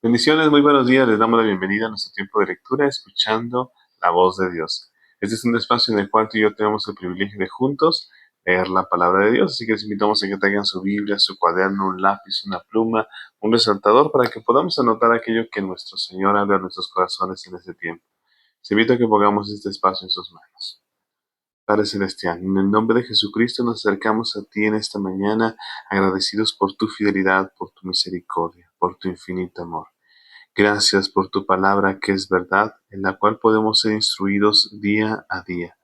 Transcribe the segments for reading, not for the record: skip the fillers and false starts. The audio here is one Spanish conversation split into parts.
Bendiciones, muy buenos días. Les damos la bienvenida a nuestro tiempo de lectura, escuchando la voz de Dios. Este es un espacio en el cual tú y yo tenemos el privilegio de juntos leer la palabra de Dios. Así que les invitamos a que traigan su Biblia, su cuaderno, un lápiz, una pluma, un resaltador para que podamos anotar aquello que nuestro Señor habla a nuestros corazones en este tiempo. Les invito a que pongamos este espacio en sus manos. Padre Celestial, en el nombre de Jesucristo nos acercamos a ti en esta mañana, agradecidos por tu fidelidad, por tu misericordia, por tu infinito amor. Gracias por tu palabra que es verdad, en la cual podemos ser instruidos día a día.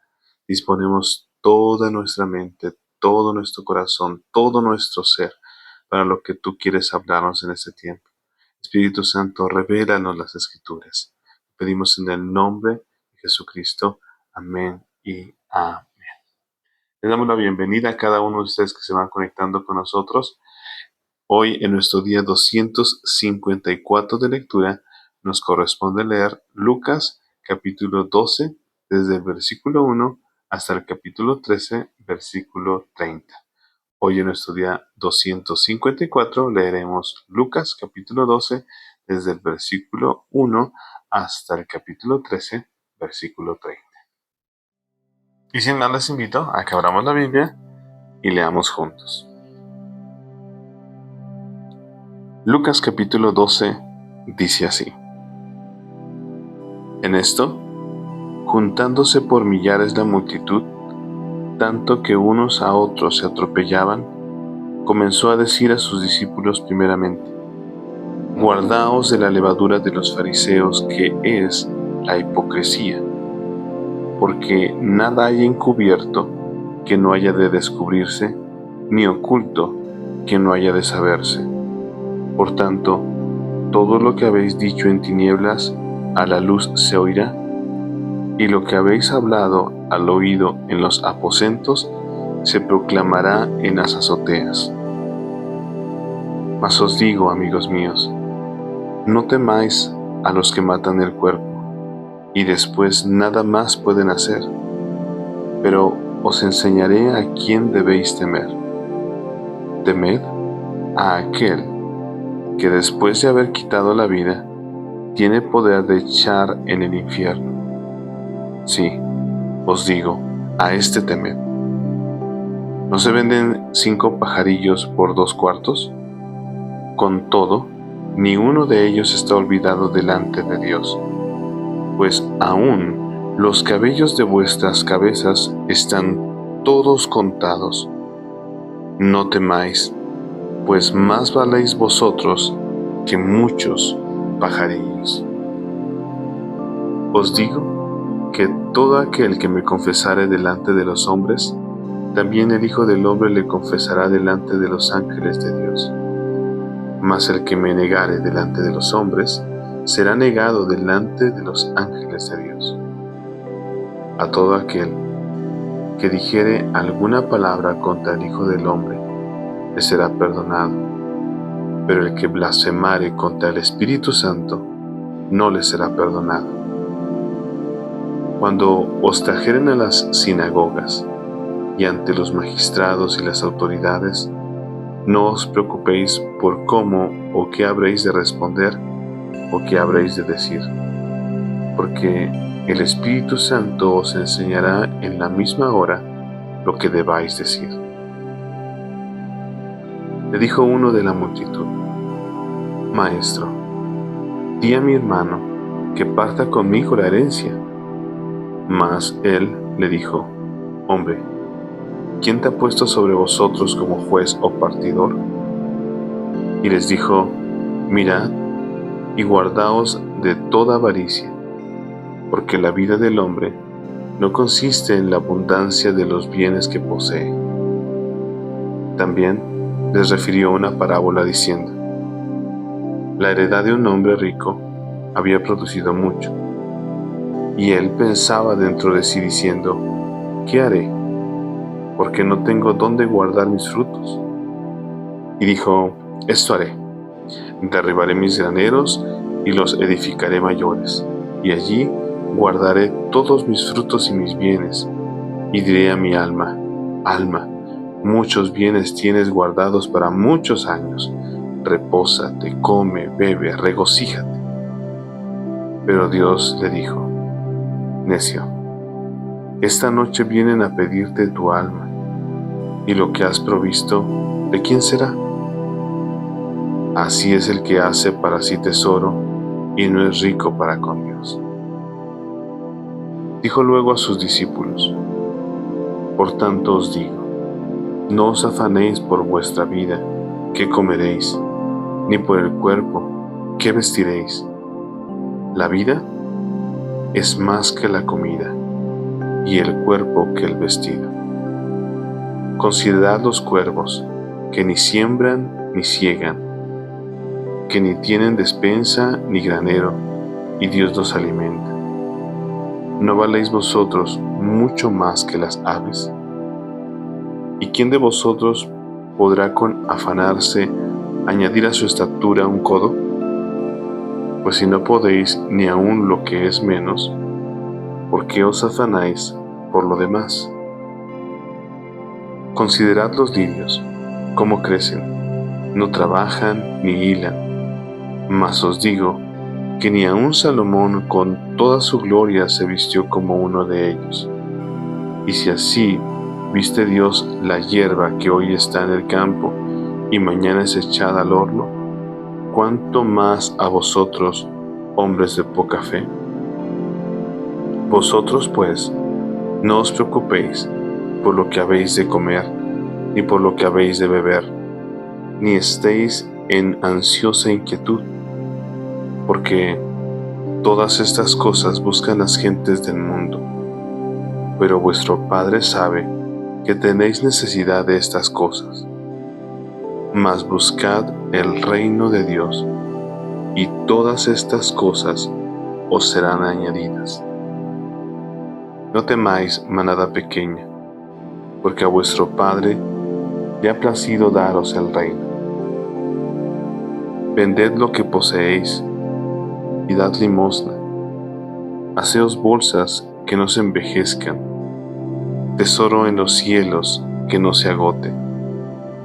Disponemos toda nuestra mente, todo nuestro corazón, todo nuestro ser para lo que tú quieres hablarnos en este tiempo. Espíritu Santo, revélanos las Escrituras. Pedimos en el nombre de Jesucristo. Amén y amén. Les damos la bienvenida a cada uno de ustedes que se van conectando con nosotros. Hoy, en nuestro día 254 de lectura, nos corresponde leer Lucas capítulo 12, desde el versículo 1 hasta el capítulo 13, versículo 30. Hoy, en nuestro día 254, leeremos Lucas capítulo 12, desde el versículo 1 hasta el capítulo 13, versículo 30. Y sin más, les invito a que abramos la Biblia y leamos juntos. Lucas capítulo 12 dice así: En esto, juntándose por millares la multitud, tanto que unos a otros se atropellaban, comenzó a decir a sus discípulos primeramente: Guardaos de la levadura de los fariseos, que es la hipocresía, porque nada hay encubierto que no haya de descubrirse, ni oculto que no haya de saberse. Por tanto, todo lo que habéis dicho en tinieblas, a la luz se oirá, y lo que habéis hablado al oído en los aposentos, se proclamará en las azoteas. Mas os digo, amigos míos, no temáis a los que matan el cuerpo, y después nada más pueden hacer, pero os enseñaré a quién debéis temer. Temed a aquel que después de haber quitado la vida, tiene poder de echar en el infierno. Sí, os digo, a este temed. ¿No se venden 5 pajarillos por 2 cuartos? Con todo, ni uno de ellos está olvidado delante de Dios, pues aún los cabellos de vuestras cabezas están todos contados. No temáis, pues más valéis vosotros que muchos pajarillos. Os digo que todo aquel que me confesare delante de los hombres, también el Hijo del Hombre le confesará delante de los ángeles de Dios. Mas el que me negare delante de los hombres, será negado delante de los ángeles de Dios. A todo aquel que dijere alguna palabra contra el Hijo del Hombre, le será perdonado, pero el que blasfemare contra el Espíritu Santo, no le será perdonado. Cuando os trajeren a las sinagogas y ante los magistrados y las autoridades, no os preocupéis por cómo o qué habréis de responder o qué habréis de decir, porque el Espíritu Santo os enseñará en la misma hora lo que debáis decir. Le dijo uno de la multitud: Maestro, di a mi hermano que parta conmigo la herencia. Mas él le dijo: Hombre, ¿quién te ha puesto sobre vosotros como juez o partidor? Y les dijo: Mirad y guardaos de toda avaricia, porque la vida del hombre no consiste en la abundancia de los bienes que posee. También les refirió una parábola diciendo: La heredad de un hombre rico había producido mucho, y él pensaba dentro de sí diciendo: ¿Qué haré? Porque no tengo dónde guardar mis frutos. Y dijo: Esto haré: derribaré mis graneros y los edificaré mayores, y allí guardaré todos mis frutos y mis bienes. Y diré a mi alma: Alma, muchos bienes tienes guardados para muchos años. repósate, come, bebe, regocíjate. Pero Dios le dijo: necio, esta noche vienen a pedirte tu alma, y lo que has provisto, ¿de quién será? Así es el que hace para sí tesoro y no es rico para con Dios. Dijo luego a sus discípulos: por tanto os digo, no os afanéis por vuestra vida, qué comeréis, ni por el cuerpo, qué vestiréis. La vida es más que la comida, y el cuerpo que el vestido. Considerad los cuervos, que ni siembran ni siegan, que ni tienen despensa ni granero, y Dios los alimenta. ¿No valéis vosotros mucho más que las aves? ¿Y quién de vosotros podrá con afanarse añadir a su estatura un codo? Pues si no podéis ni aun lo que es menos, ¿por qué os afanáis por lo demás? Considerad los lirios, cómo crecen, no trabajan ni hilan, mas os digo que ni aun Salomón con toda su gloria se vistió como uno de ellos. Y si así viste Dios la hierba que hoy está en el campo y mañana es echada al horno, ¿cuánto más a vosotros, hombres de poca fe? Vosotros pues, no os preocupéis por lo que habéis de comer, ni por lo que habéis de beber, ni estéis en ansiosa inquietud, porque todas estas cosas buscan las gentes del mundo, pero vuestro Padre sabe que tenéis necesidad de estas cosas. Mas buscad el reino de Dios, y todas estas cosas os serán añadidas. No temáis, manada pequeña, porque a vuestro Padre le ha placido daros el reino. Vended lo que poseéis, y dad limosna. Haceos bolsas que no se envejezcan, tesoro en los cielos que no se agote,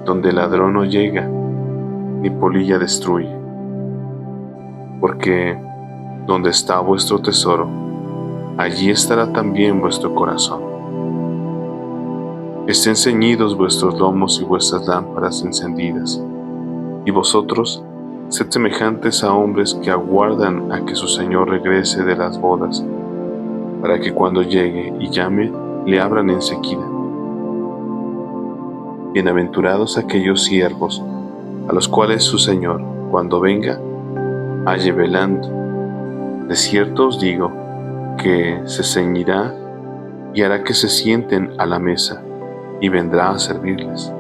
donde el ladrón no llega, ni polilla destruye. Porque donde está vuestro tesoro, allí estará también vuestro corazón. Estén ceñidos vuestros lomos y vuestras lámparas encendidas, y vosotros sed semejantes a hombres que aguardan a que su Señor regrese de las bodas, para que cuando llegue y llame, le abran enseguida. Bienaventurados aquellos siervos, a los cuales su Señor, cuando venga, halle velando. De cierto os digo que se ceñirá y hará que se sienten a la mesa, y vendrá a servirles.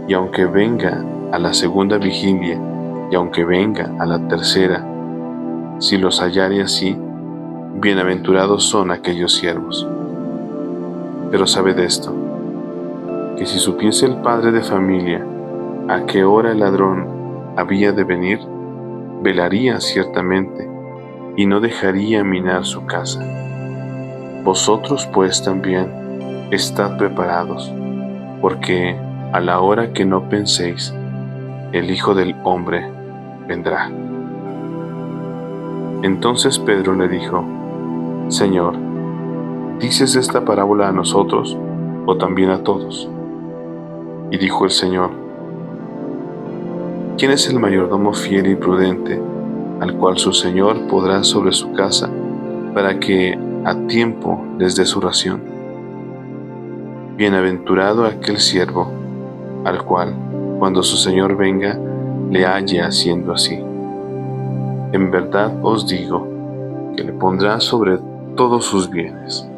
Y aunque venga a la segunda vigilia, y aunque venga a la tercera, si los hallare así, bienaventurados son aquellos siervos. Pero sabed esto, que si supiese el padre de familia a qué hora el ladrón había de venir, velaría ciertamente, y no dejaría minar su casa. Vosotros pues también estad preparados, porque a la hora que no penséis, el Hijo del Hombre vendrá. Entonces Pedro le dijo: Señor, ¿dices esta parábola a nosotros o también a todos? Y dijo el Señor: ¿quién es el mayordomo fiel y prudente, al cual su Señor pondrá sobre su casa, para que a tiempo les dé su ración? Bienaventurado aquel siervo, al cual, cuando su Señor venga, le halle haciendo así. En verdad os digo que le pondrá sobre todos sus bienes.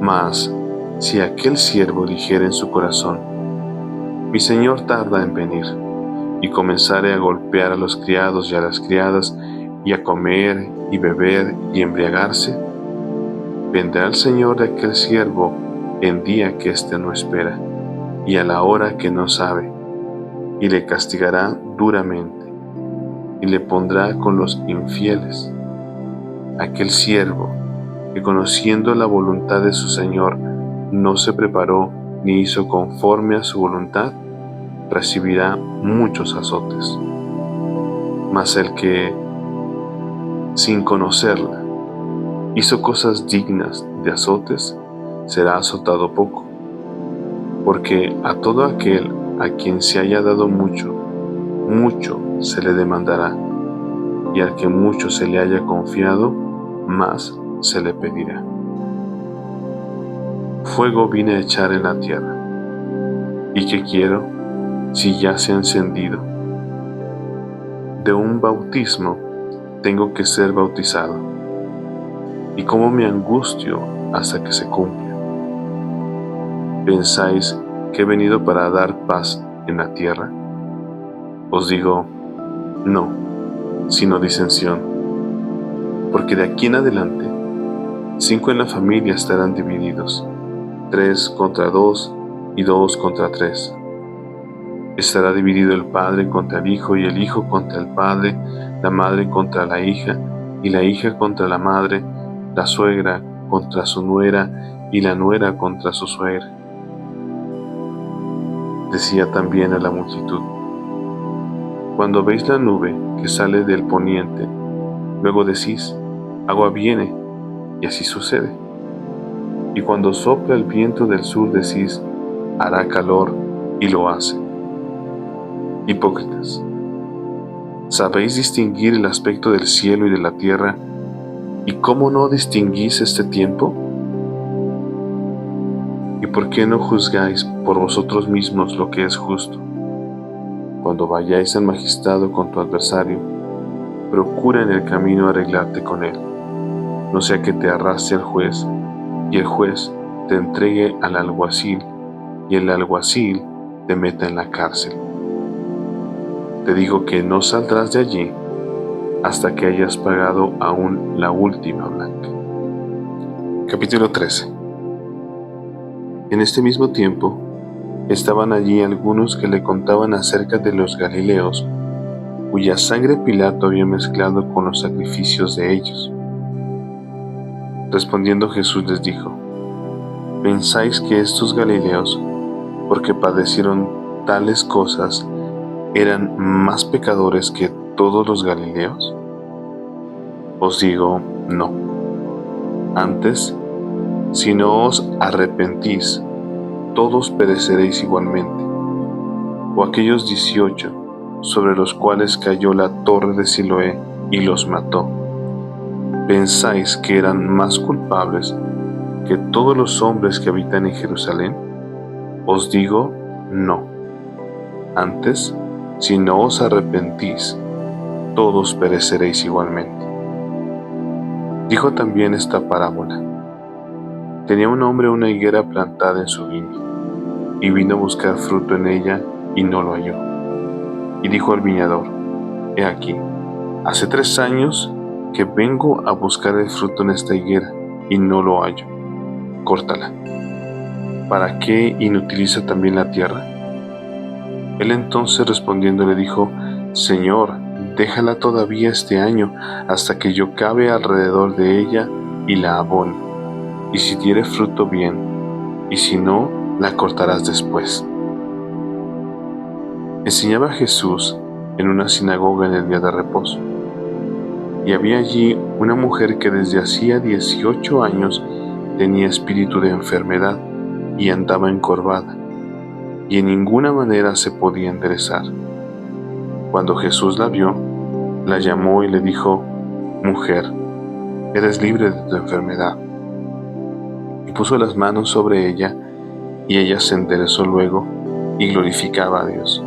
Mas, si aquel siervo dijere en su corazón: mi Señor tarda en venir, y comenzare a golpear a los criados y a las criadas, y a comer y beber y embriagarse, vendrá el Señor de aquel siervo en día que éste no espera, y a la hora que no sabe, y le castigará duramente, y le pondrá con los infieles. Aquel siervo que, conociendo la voluntad de su Señor, no se preparó ni hizo conforme a su voluntad, recibirá muchos azotes. Mas el que, sin conocerla, hizo cosas dignas de azotes, será azotado poco. Porque a todo aquel a quien se haya dado mucho, mucho se le demandará, y al que mucho se le haya confiado, más se le pedirá. Fuego vine a echar en la tierra, ¿y qué quiero si ya se ha encendido? De un bautismo tengo que ser bautizado, y cómo me angustio hasta que se cumpla. ¿Pensáis que he venido para dar paz en la tierra? Os digo, no, sino disensión, porque de aquí en adelante 5 en la familia estarán divididos, 3 contra 2 y 2 contra 3. Estará dividido el padre contra el hijo y el hijo contra el padre, la madre contra la hija y la hija contra la madre, la suegra contra su nuera y la nuera contra su suegra. Decía también a la multitud: cuando veis la nube que sale del poniente, luego decís, agua viene, y así sucede. Y cuando sopla el viento del sur decís, hará calor, y lo hace. Hipócritas, ¿sabéis distinguir el aspecto del cielo y de la tierra? ¿Y cómo no distinguís este tiempo? ¿Y por qué no juzgáis por vosotros mismos lo que es justo? Cuando vayáis al magistrado con tu adversario, procura en el camino arreglarte con él, no sea que te arrastre al juez, y el juez te entregue al alguacil, y el alguacil te meta en la cárcel. Te digo que no saldrás de allí hasta que hayas pagado aún la última blanca. Capítulo 13. En este mismo tiempo, estaban allí algunos que le contaban acerca de los galileos, cuya sangre Pilato había mezclado con los sacrificios de ellos. Respondiendo Jesús les dijo: ¿pensáis que estos galileos, porque padecieron tales cosas, eran más pecadores que todos los galileos? Os digo, no. Antes, si no os arrepentís, todos pereceréis igualmente. O aquellos 18 sobre los cuales cayó la torre de Siloé y los mató, ¿pensáis que eran más culpables que todos los hombres que habitan en Jerusalén? Os digo, no. Antes, si no os arrepentís, todos pereceréis igualmente. Dijo también esta parábola: tenía un hombre una higuera plantada en su viña, y vino a buscar fruto en ella, y no lo halló. Y dijo al viñador: he aquí, hace 3 años que vengo a buscar el fruto en esta higuera, y no lo hallo. Córtala. ¿Para qué inutiliza también la tierra? Él entonces respondiendo le dijo: Señor, déjala todavía este año, hasta que yo cabe alrededor de ella y la abone. Y si diere fruto, bien, y si no, la cortarás después. Enseñaba Jesús en una sinagoga en el día de reposo. Y había allí una mujer que desde hacía 18 años tenía espíritu de enfermedad y andaba encorvada, y en ninguna manera se podía enderezar. Cuando Jesús la vio, la llamó y le dijo: mujer, eres libre de tu enfermedad. Y puso las manos sobre ella, y ella se enderezó luego y glorificaba a Dios.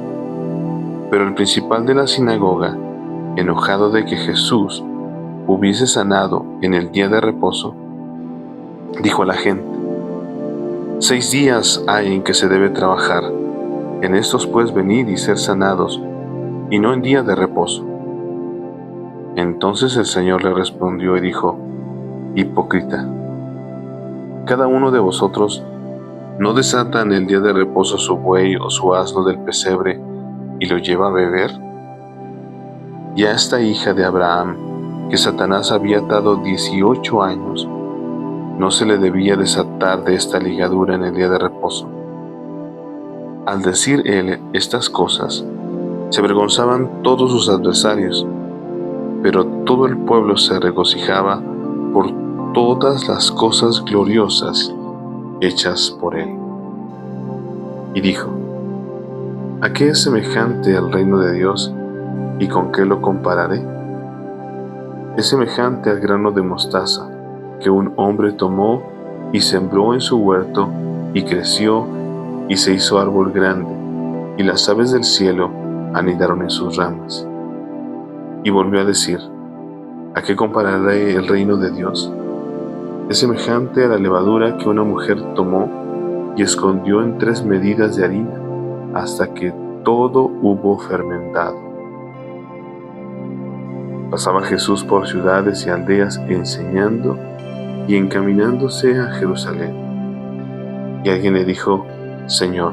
Pero el principal de la sinagoga, enojado de que Jesús hubiese sanado en el día de reposo, dijo a la gente: 6 días hay en que se debe trabajar, en estos puedes venir y ser sanados, y no en día de reposo. Entonces el Señor le respondió y dijo: hipócrita, cada uno de vosotros no desata en el día de reposo su buey o su asno del pesebre y lo lleva a beber. Y a esta hija de Abraham, que Satanás había atado 18 años, ¿no se le debía desatar de esta ligadura en el día de reposo? Al decir él estas cosas, se avergonzaban todos sus adversarios, pero todo el pueblo se regocijaba por todas las cosas gloriosas hechas por él. Y dijo: ¿A qué es semejante el reino de Dios y con qué lo compararé? Es semejante al grano de mostaza que un hombre tomó y sembró en su huerto, y creció y se hizo árbol grande, y las aves del cielo anidaron en sus ramas. Y volvió a decir: ¿A qué compararé el reino de Dios? Es semejante a la levadura que una mujer tomó y escondió en 3 medidas de harina, hasta que todo hubo fermentado. Pasaba Jesús por ciudades y aldeas enseñando y encaminándose a Jerusalén. Y alguien le dijo: Señor,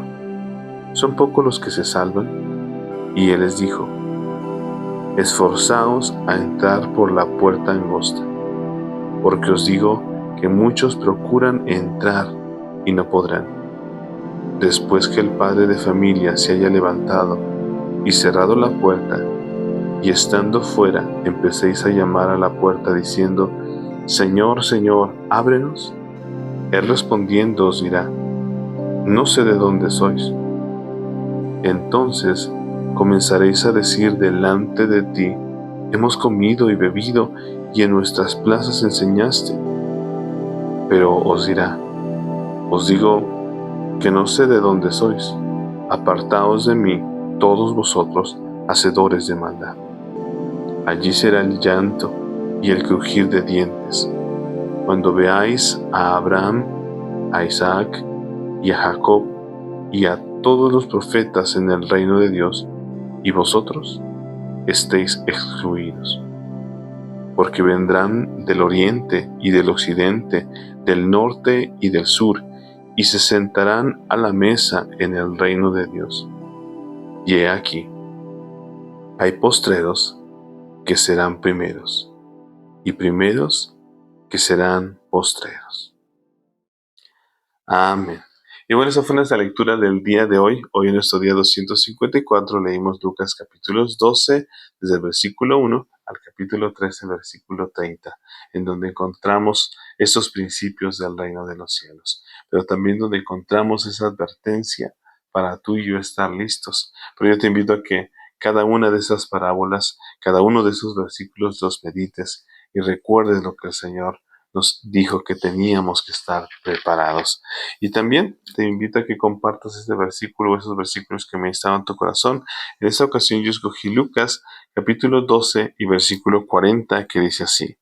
¿son pocos los que se salvan? Y él les dijo: Esforzaos a entrar por la puerta angosta, porque os digo que muchos procuran entrar y no podrán. Después que el padre de familia se haya levantado y cerrado la puerta, y estando fuera empecéis a llamar a la puerta diciendo: Señor, Señor, ábrenos, él respondiendo os dirá: No sé de dónde sois. Entonces comenzaréis a decir delante de ti: Hemos comido y bebido, y en nuestras plazas enseñaste. Pero os dirá: Os digo que no sé de dónde sois. Apartaos de mí, todos vosotros, hacedores de maldad. Allí será el llanto y el crujir de dientes, cuando veáis a Abraham, a Isaac y a Jacob y a todos los profetas en el reino de Dios, y vosotros estéis excluidos. Porque vendrán del oriente y del occidente, del norte y del sur, y se sentarán a la mesa en el reino de Dios. Y he aquí, hay postreros que serán primeros, y primeros que serán postreros. Amén. Y bueno, esa fue nuestra lectura del día de hoy. Hoy en nuestro día 254 leímos Lucas capítulos 12, desde el versículo 1 al capítulo 13, el versículo 30, en donde encontramos estos principios del reino de los cielos, pero también donde encontramos esa advertencia para tú y yo estar listos. Pero yo te invito a que cada una de esas parábolas, cada uno de esos versículos los medites y recuerdes lo que el Señor nos dijo que teníamos que estar preparados. Y también te invito a que compartas este versículo o esos versículos que me estaban en tu corazón. En esta ocasión yo escogí Lucas capítulo 12 y versículo 40, que dice así: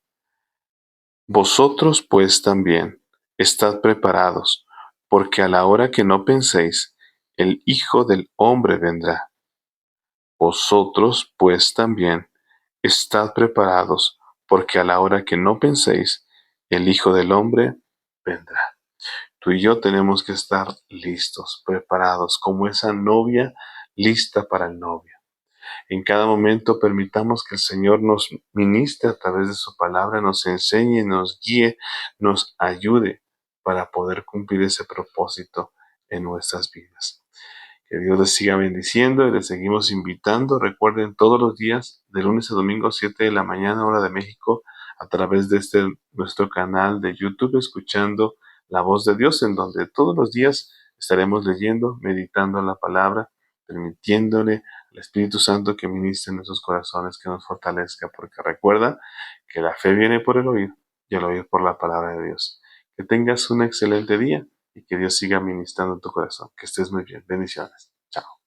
Vosotros pues también estad preparados, porque a la hora que no penséis, el Hijo del Hombre vendrá. Vosotros pues también estad preparados, porque a la hora que no penséis, el Hijo del Hombre vendrá. Tú y yo tenemos que estar listos, preparados, como esa novia lista para el novio. En cada momento permitamos que el Señor nos ministre a través de su palabra, nos enseñe, nos guíe, nos ayude para poder cumplir ese propósito en nuestras vidas. Que Dios les siga bendiciendo y les seguimos invitando. Recuerden, todos los días, de lunes a domingo, 7 de la mañana, hora de México, a través de nuestro canal de YouTube, escuchando la voz de Dios, en donde todos los días estaremos leyendo, meditando la palabra, permitiéndole al Espíritu Santo que ministre en nuestros corazones, que nos fortalezca, porque recuerda que la fe viene por el oír y el oír por la palabra de Dios. Que tengas un excelente día y que Dios siga ministrando en tu corazón. Que estés muy bien. Bendiciones. Chao.